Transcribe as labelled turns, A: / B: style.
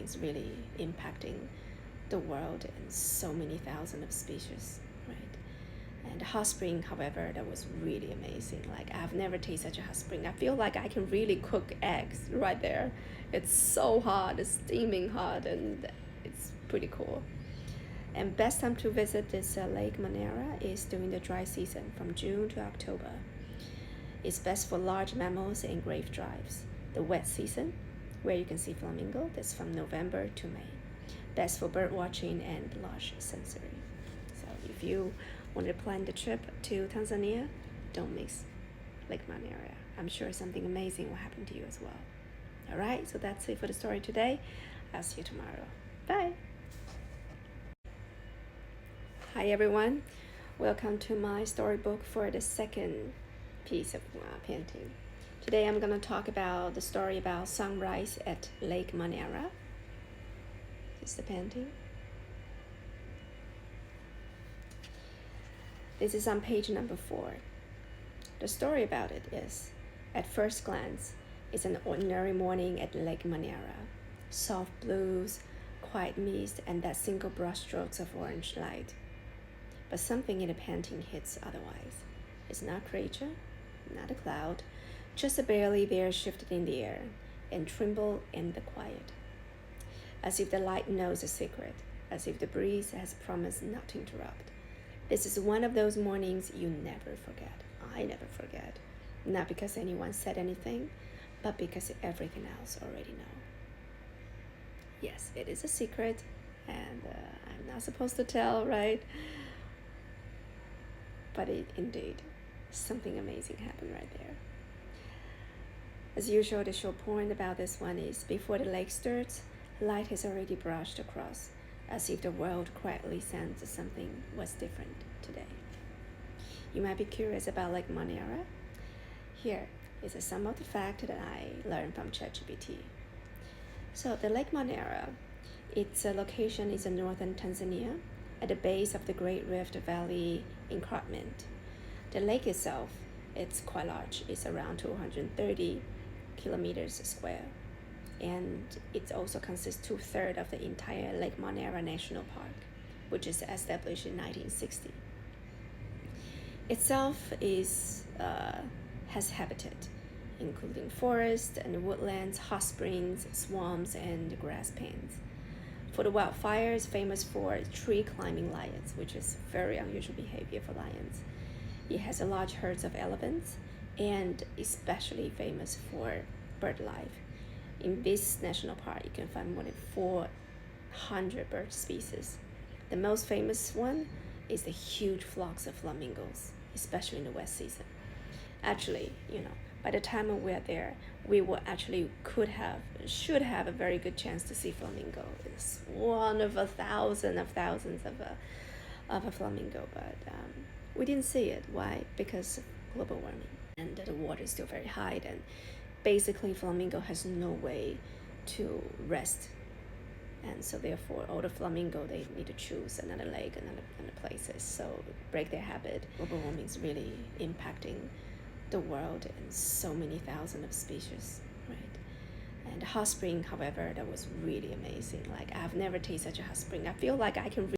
A: is really impacting the world and so many thousands of species, right? And hot spring, however, that was really amazing. Like, I've never tasted such a hot spring. I feel like I can really cook eggs right there. It's so hot, it's steaming hot, and it's pretty cool. And best time to visit this Lake Manyara is during the dry season from June to October. It's best for large mammals and grave drives. The wet season, where you can see flamingo, that's from November to May. Best for bird watching and large sensory. So if you want to plan the trip to Tanzania, don't miss Lake Manyara. I'm sure something amazing will happen to you as well. All right, so that's it for the story today. I'll see you tomorrow. Bye. Hi everyone, welcome to my storybook for the second piece of painting. Today I'm going to talk about the story about sunrise at Lake Manyara. This is the painting. This is on page number 4. The story about it is, at first glance, it's an ordinary morning at Lake Manyara. Soft blues, quiet mist, and that single brush strokes of orange light. But something in the painting hits otherwise. It's not creature, not a cloud, just a barely there shifted in the air and tremble in the quiet. As if the light knows a secret, as if the breeze has promised not to interrupt. This is one of those mornings you never forget. I never forget. Not because anyone said anything, but because everything else already know. Yes, it is a secret, and I'm not supposed to tell, right? But indeed, something amazing happened right there. As usual, the short point about this one is, before the lake starts, light has already brushed across, as if the world quietly sensed something was different today. You might be curious about Lake Manyara. Here is a sum of the fact that I learned from ChatGPT. So the Lake Manyara, its location is in northern Tanzania, at the base of the Great Rift Valley Escarpment. The lake itself, it's quite large. It's around 230 kilometers square. And it also consists 2/3 of the entire Lake Manyara National Park, which is established in 1960. Itself has habitat, including forest and woodlands, hot springs, swamps, and grass plains. For the wildfire, is famous for tree climbing lions, which is very unusual behavior for lions. It has a large herds of elephants, and especially famous for bird life. In this national park, you can find more than 400 bird species. The most famous one is the huge flocks of flamingos, especially in the wet season. Actually, by the time we are there, we will should have a very good chance to see flamingo. It's one of thousands of a flamingo, but we didn't see it. Why? Because of global warming, and the water is still very high, and basically flamingo has no way to rest, and so therefore all the flamingo, they need to choose another lake, another places, so break their habit. Global warming is really impacting the world and so many thousands of species, right? And hot spring, however, that was really amazing. Like, I've never tasted such a hot spring. I feel like I can